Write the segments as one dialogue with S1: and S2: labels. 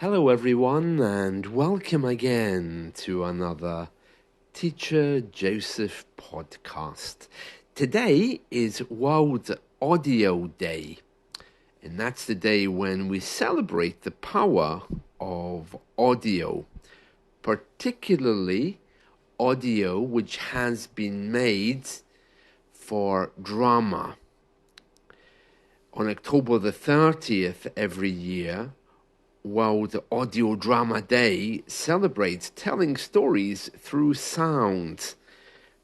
S1: Hello, everyone, and welcome again to another Teacher Joseph podcast. Today is World Audio Day, and that's the day when we celebrate the power of audio, particularly audio which has been made for drama. On October the 30th every year, World Audio Drama Day celebrates telling stories through sound,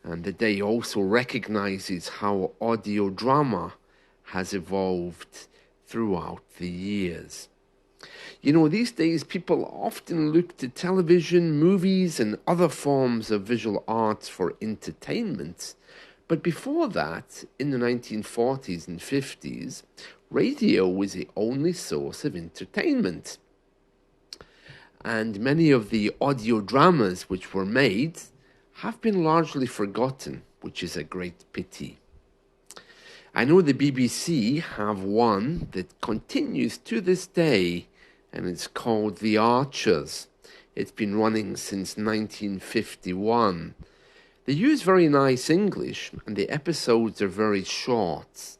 S1: and the day also recognizes how audio drama has evolved throughout the years. You know, these days people often look to television, movies, and other forms of visual arts for entertainment. But before that, in the 1940s and 50s, radio was the only source of entertainment. And many of the audio dramas which were made have been largely forgotten, which is a great pity. I know the BBC have one that continues to this day, and it's called The Archers. It's been running since 1951. They use very nice English, and the episodes are very short.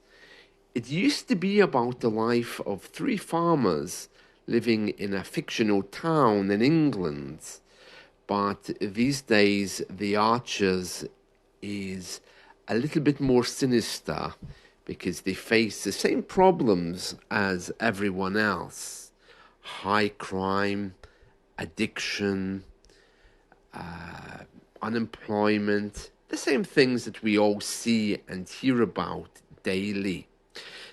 S1: It used to be about the life of three farmers living in a fictional town in England. But these days, The Archers is a little bit more sinister because they face the same problems as everyone else. High crime, addiction, unemployment, the same things that we all see and hear about daily.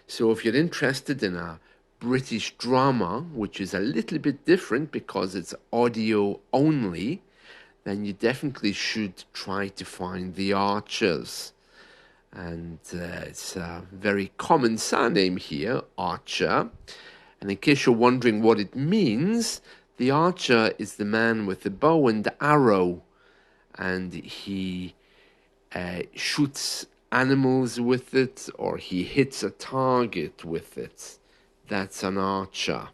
S1: So if you're interested in a British drama, which is a little bit different because it's audio only, then you definitely should try to find The Archers. And it's a very common surname here, Archer. And in case you're wondering what it means, the archer is the man with the bow and the arrow, and he shoots animals with it, or he hits a target with it. That's an archer.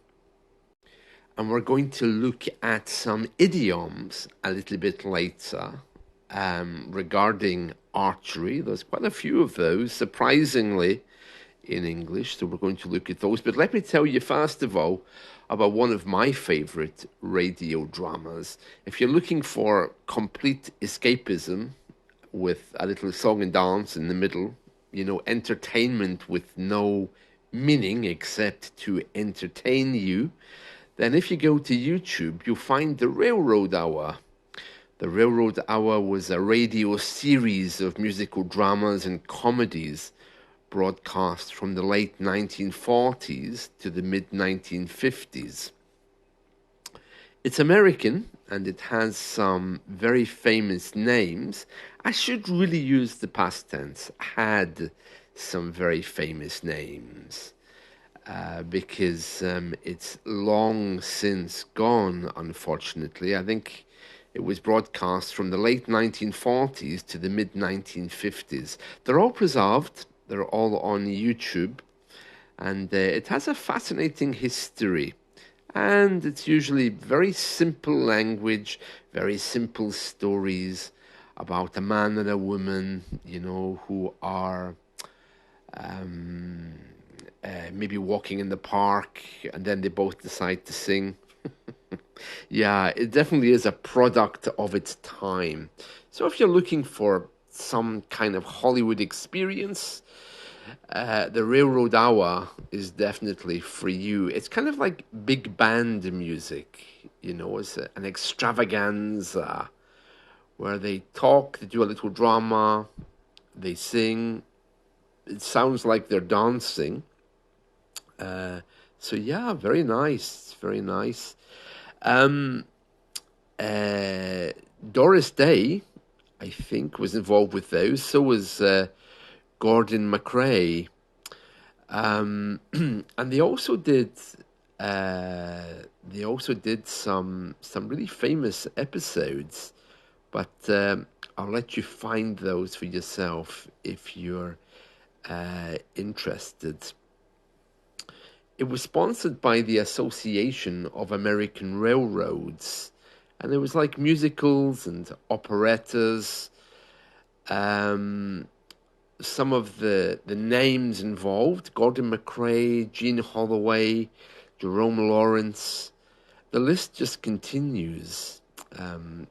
S1: And we're going to look at some idioms a little bit later regarding archery. There's quite a few of those, surprisingly, in English, so we're going to look at those. But let me tell you, first of all, about one of my favorite radio dramas. If you're looking for complete escapism with a little song and dance in the middle, you know, entertainment with no meaning except to entertain you, then if you go to YouTube, you'll find The Railroad Hour. The Railroad Hour was a radio series of musical dramas and comedies broadcast from the late 1940s to the mid-1950s. It's American, and it has some very famous names. I should really use the past tense, had some very famous names, because it's long since gone, unfortunately. I think it was broadcast from the late 1940s to the mid-1950s. They're all preserved. They're all on YouTube. And it has a fascinating history. And it's usually very simple language, very simple stories about a man and a woman, you know, who are maybe walking in the park, and then they both decide to sing. Yeah, it definitely is a product of its time. So if you're looking for some kind of Hollywood experience, the Railroad Hour is definitely for you. It's kind of like big band music, you know, it's an extravaganza where they talk, they do a little drama, they sing. It sounds like they're dancing. So yeah, very nice, very nice. Doris Day, I think, was involved with those. So was Gordon MacRae, and they also did some really famous episodes. But I'll let you find those for yourself if you're interested. It was sponsored by the Association of American Railroads, and it was like musicals and operettas. Um, some of the names involved: Gordon MacRae, Jean Holloway, Jerome Lawrence. The list just continues.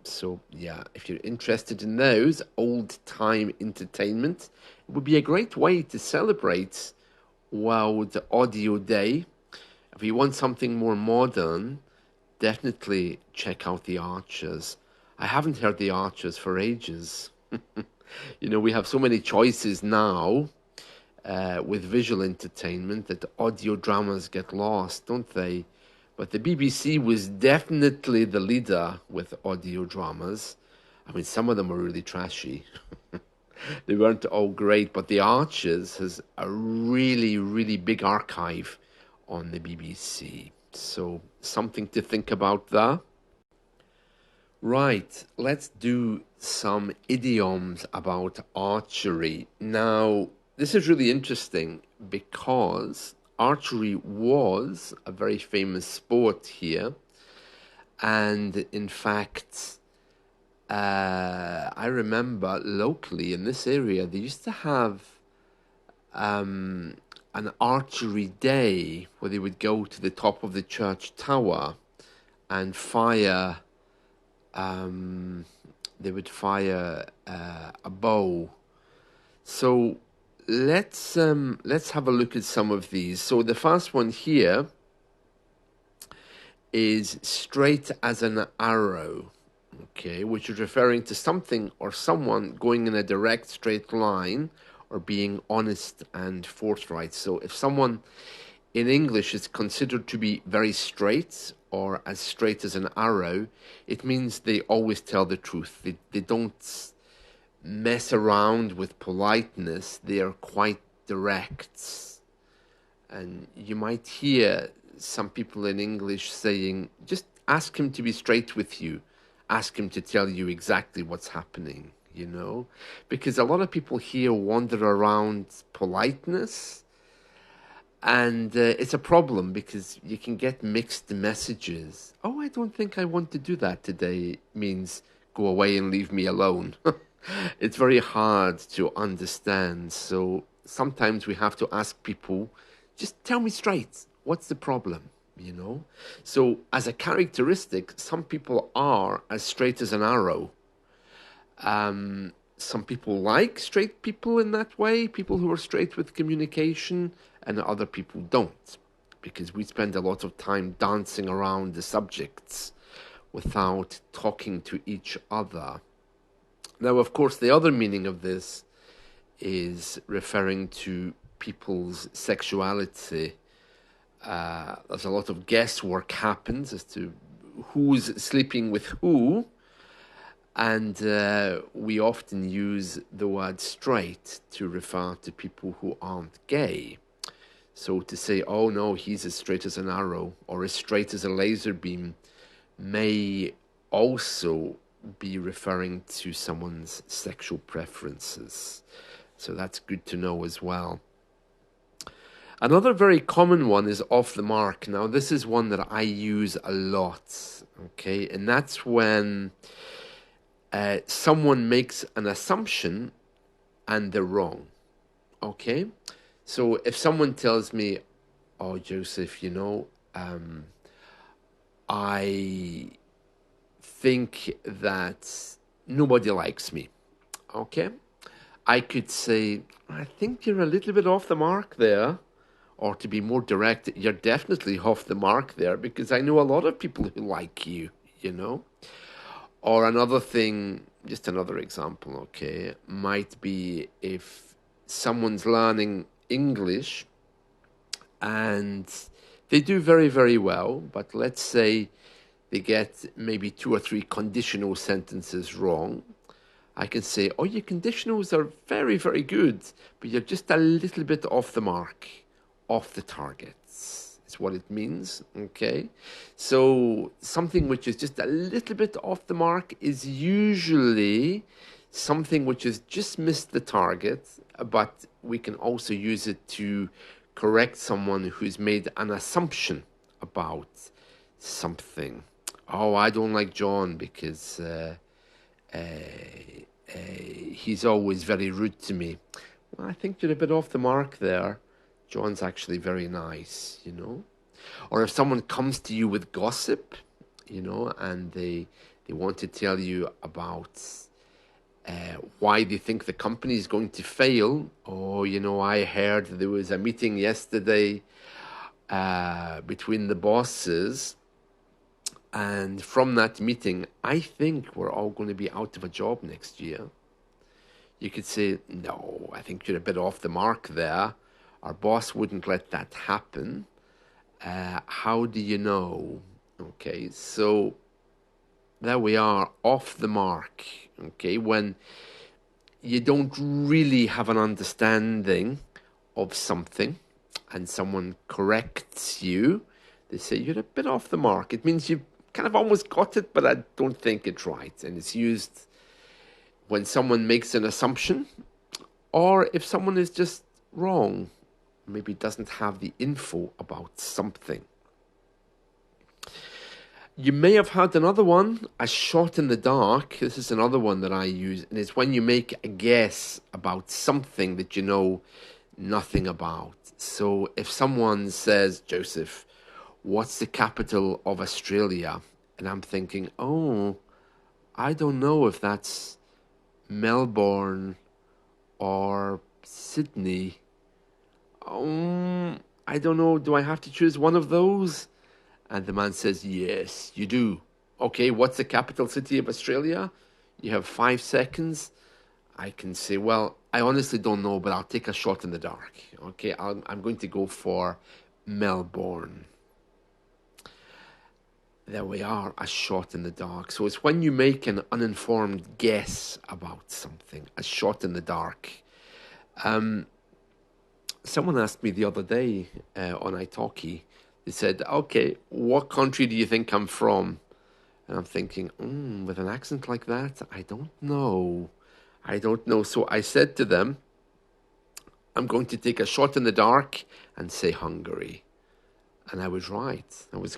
S1: So yeah, if you're interested in those old time entertainment, it would be a great way to celebrate World Audio Day. If you want something more modern, definitely check out the Archers. I haven't heard the Archers for ages. You know, we have so many choices now with visual entertainment that audio dramas get lost, don't they? But the BBC was definitely the leader with audio dramas. I mean, some of them were really trashy. They weren't all great, but The Archers has a really, really big archive on the BBC. So, something to think about there. Right, let's do some idioms about archery. Now, this is really interesting because archery was a very famous sport here. And in fact, I remember locally in this area, they used to have an archery day where they would go to the top of the church tower and fire they would fire a bow. So let's have a look at some of these. So the first one here is straight as an arrow, okay, which is referring to something or someone going in a direct straight line or being honest and forthright. So if someone in English is considered to be very straight or as straight as an arrow, it means they always tell the truth. They don't mess around with politeness. They are quite direct. And you might hear some people in English saying, just ask him to be straight with you. Ask him to tell you exactly what's happening, you know? Because a lot of people here wander around politeness. And it's a problem because you can get mixed messages. Oh, I don't think I want to do that today means go away and leave me alone. It's very hard to understand. So sometimes we have to ask people, just tell me straight, what's the problem? You know? So as a characteristic, some people are as straight as an arrow. Some people like straight people in that way, people who are straight with communication, and other people don't, because we spend a lot of time dancing around the subjects without talking to each other. Now, of course, the other meaning of this is referring to people's sexuality. There's a lot of guesswork happens as to who's sleeping with who. And we often use the word straight to refer to people who aren't gay. So to say, oh no, he's as straight as an arrow or as straight as a laser beam may also be referring to someone's sexual preferences. So that's good to know as well. Another very common one is off the mark. Now, this is one that I use a lot, okay? And that's when someone makes an assumption and they're wrong, okay? So if someone tells me, oh, Joseph, you know, I think that nobody likes me, okay? I could say, I think you're a little bit off the mark there. Or to be more direct, you're definitely off the mark there because I know a lot of people who like you, you know? Or another thing, just another example, okay, might be if someone's learning English and they do very, very well, but let's say they get maybe 2 or 3 conditional sentences wrong. I can say, oh, your conditionals are very, very good, but you're just a little bit off the mark, off the target. Is what it means, okay? So something which is just a little bit off the mark is usually something which has just missed the target, but we can also use it to correct someone who's made an assumption about something. Oh, I don't like John because uh, he's always very rude to me. Well, I think you're a bit off the mark there. John's actually very nice, you know. Or if someone comes to you with gossip, you know, and they want to tell you about why they think the company is going to fail. Oh, you know, I heard there was a meeting yesterday between the bosses, and from that meeting, I think we're all going to be out of a job next year. You could say, no, I think you're a bit off the mark there. Our boss wouldn't let that happen. How do you know? Okay, so there we are, off the mark. Okay, when you don't really have an understanding of something and someone corrects you, they say you're a bit off the mark. It means you've kind of almost got it, but I don't think it's right. And it's used when someone makes an assumption or if someone is just wrong, maybe doesn't have the info about something. You may have had another one, a shot in the dark. This is another one that I use, and it's when you make a guess about something that you know nothing about. So if someone says, Joseph, what's the capital of Australia? And I'm thinking, oh, I don't know if that's Melbourne or Sydney. I don't know. Do I have to choose one of those? And the man says, yes, you do. Okay, what's the capital city of Australia? You have 5 seconds. I can say, well, I honestly don't know, but I'll take a shot in the dark. Okay, I'm going to go for Melbourne. There we are, a shot in the dark. So it's when you make an uninformed guess about something, a shot in the dark. Someone asked me the other day on italki, they said, okay, what country do you think I'm from? And I'm thinking, with an accent like that, I don't know. I don't know. So I said to them, I'm going to take a shot in the dark and say Hungary. And I was right. I was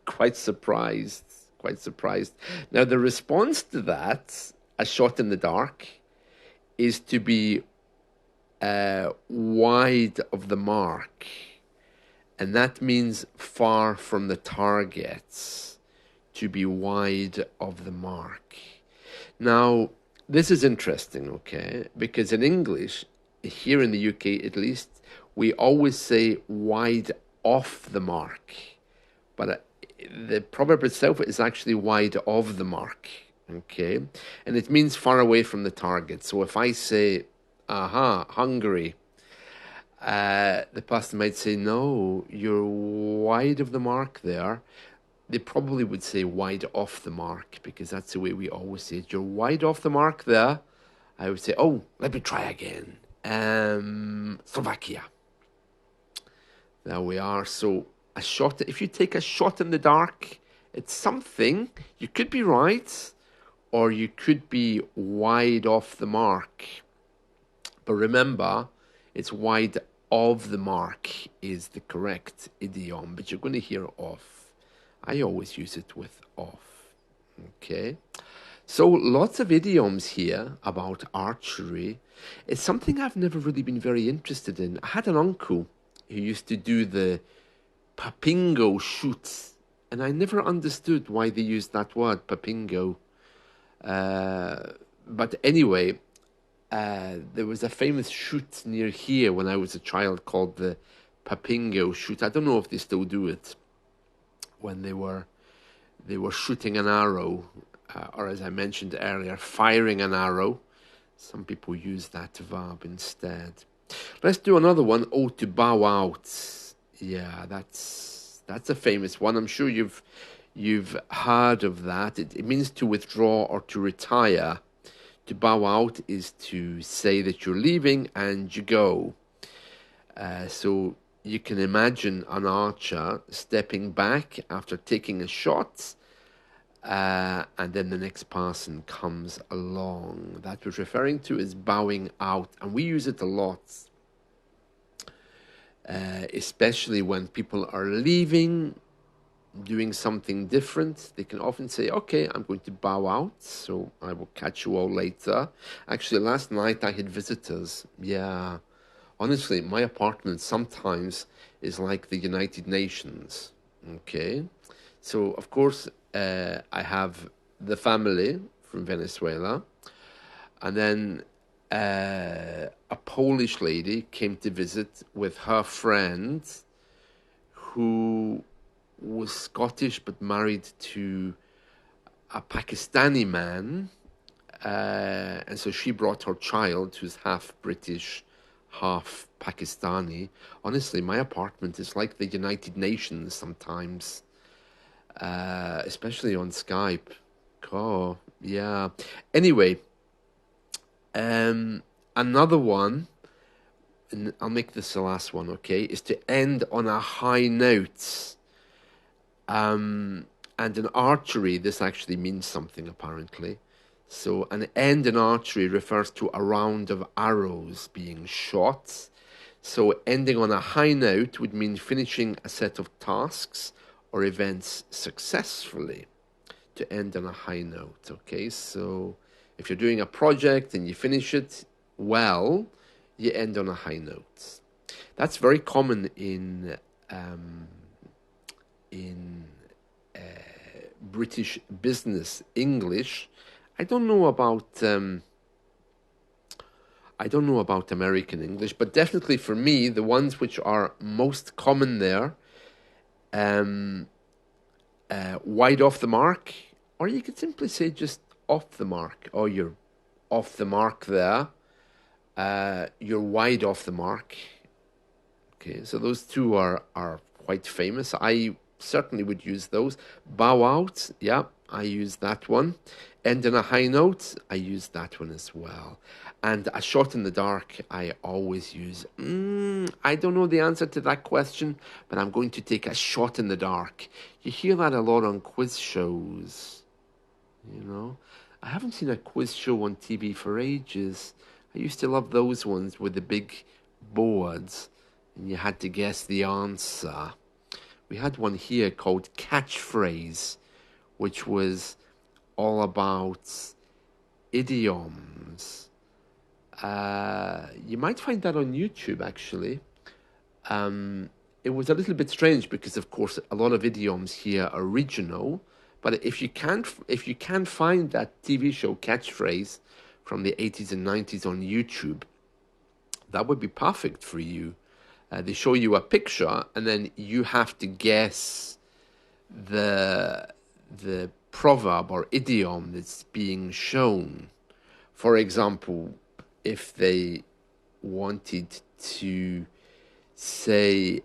S1: quite surprised. Quite surprised. Now, the response to that, a shot in the dark, is to be wide of the mark. And that means far from the targets, to be wide of the mark. Now, this is interesting, okay? Because in English, here in the UK at least, we always say wide off the mark. But the proverb itself is actually wide of the mark, okay? And it means far away from the target. So if I say, aha, Hungary, the person might say, no, you're wide of the mark there. They probably would say wide off the mark because that's the way we always say it. You're wide off the mark there. I would say, oh, let me try again. Slovakia. There we are. So a shot, if you take a shot in the dark, it's something, you could be right or you could be wide off the mark. But remember, it's wide of the mark is the correct idiom, but you're going to hear off. I always use it with off. Okay. So lots of idioms here about archery. It's something I've never really been very interested in. I had an uncle who used to do the papingo shoots, and I never understood why they used that word, papingo. But anyway, there was a famous shoot near here when I was a child called the papingo shoot. I don't know if they still do it. When they were shooting an arrow, or as I mentioned earlier, firing an arrow. Some people use that verb instead. Let's do another one. Oh, to bow out. Yeah, that's a famous one. I'm sure you've heard of that. It means to withdraw or to retire. To bow out is to say that you're leaving and you go. So you can imagine an archer stepping back after taking a shot, and then the next person comes along. That was referring to as bowing out, and we use it a lot. especially when people are leaving, doing something different. They can often say, okay, I'm going to bow out, so I will catch you all later. Actually, last night I had visitors. Yeah, honestly, my apartment sometimes is like the United Nations. Okay, so of course, I have the family from Venezuela, and then a Polish lady came to visit with her friend who was Scottish but married to a Pakistani man. And so she brought her child, who's half British, half Pakistani. Honestly, my apartment is like the United Nations sometimes, especially on Skype. Oh, yeah. Anyway, another one, and I'll make this the last one, okay, is to end on a high note. And in archery, this actually means something apparently. So an end in archery refers to a round of arrows being shot. So ending on a high note would mean finishing a set of tasks or events successfully. To end on a high note, okay? So if you're doing a project and you finish it well, you end on a high note. That's very common in British business English. I don't know about American English, but definitely for me, the ones which are most common there, wide off the mark, or you could simply say just off the mark. Oh, you're off the mark there. You're wide off the mark. Okay, so those two are quite famous. I certainly would use those. Bow out, yeah, I use that one. End on a high note, I use that one as well. And a shot in the dark, I always use. I don't know the answer to that question, but I'm going to take a shot in the dark. You hear that a lot on quiz shows, you know. I haven't seen a quiz show on TV for ages. I used to love those ones with the big boards and you had to guess the answer. We had one here called Catchphrase, which was all about idioms. You might find that on YouTube, actually. It was a little bit strange because, of course, a lot of idioms here are regional. But if you can find that TV show Catchphrase from the 80s and 90s on YouTube, that would be perfect for you. They show you a picture, and then you have to guess the proverb or idiom that's being shown. For example, if they wanted to say,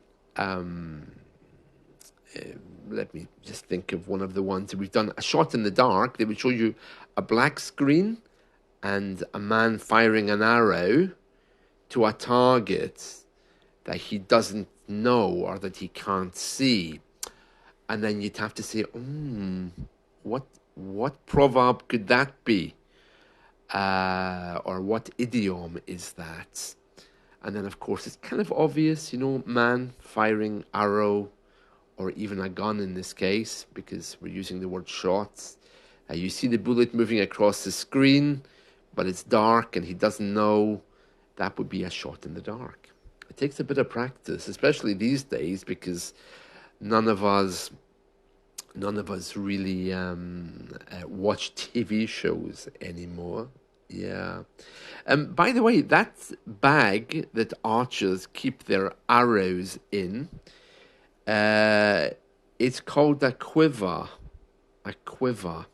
S1: let me just think of one of the ones that we've done, a shot in the dark, they would show you a black screen and a man firing an arrow to a target that he doesn't know or that he can't see. And then you'd have to say, what proverb could that be? Or what idiom is that? And then, of course, it's kind of obvious, man firing arrow, or even a gun in this case, because we're using the word shots. You see the bullet moving across the screen, but it's dark and he doesn't know. That would be a shot in the dark. It takes a bit of practice, especially these days, because none of us really watch TV shows anymore. Yeah. By the way, that bag that archers keep their arrows in, it's called a quiver. A quiver.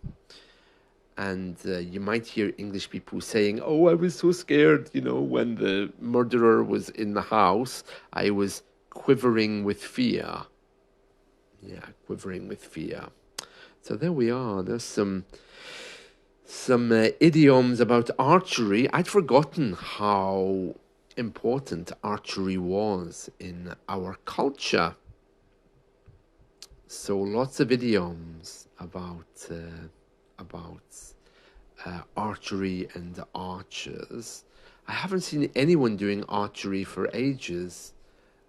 S1: And you might hear English people saying, "Oh, I was so scared, when the murderer was in the house. I was quivering with fear." Yeah, quivering with fear. So there we are. There's some idioms about archery. I'd forgotten how important archery was in our culture. So lots of idioms about archery and archers. I haven't seen anyone doing archery for ages.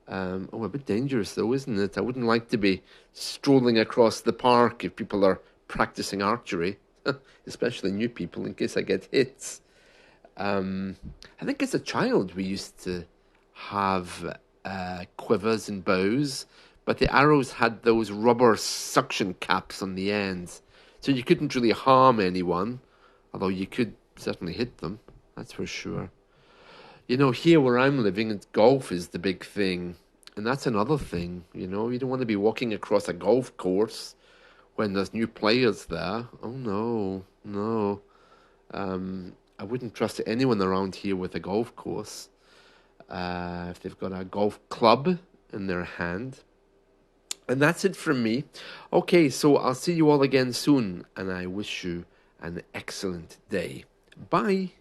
S1: A bit dangerous though, isn't it? I wouldn't like to be strolling across the park if people are practicing archery, especially new people, in case I get hit. Um, I think as a child we used to have quivers and bows, but the arrows had those rubber suction caps on the ends, so you couldn't really harm anyone, although you could certainly hit them, that's for sure. Here where I'm living, golf is the big thing. And that's another thing, you don't want to be walking across a golf course when there's new players there. Oh no, no. I wouldn't trust anyone around here with a golf course. If they've got a golf club in their hand. And that's it from me. Okay, so I'll see you all again soon, and I wish you an excellent day. Bye.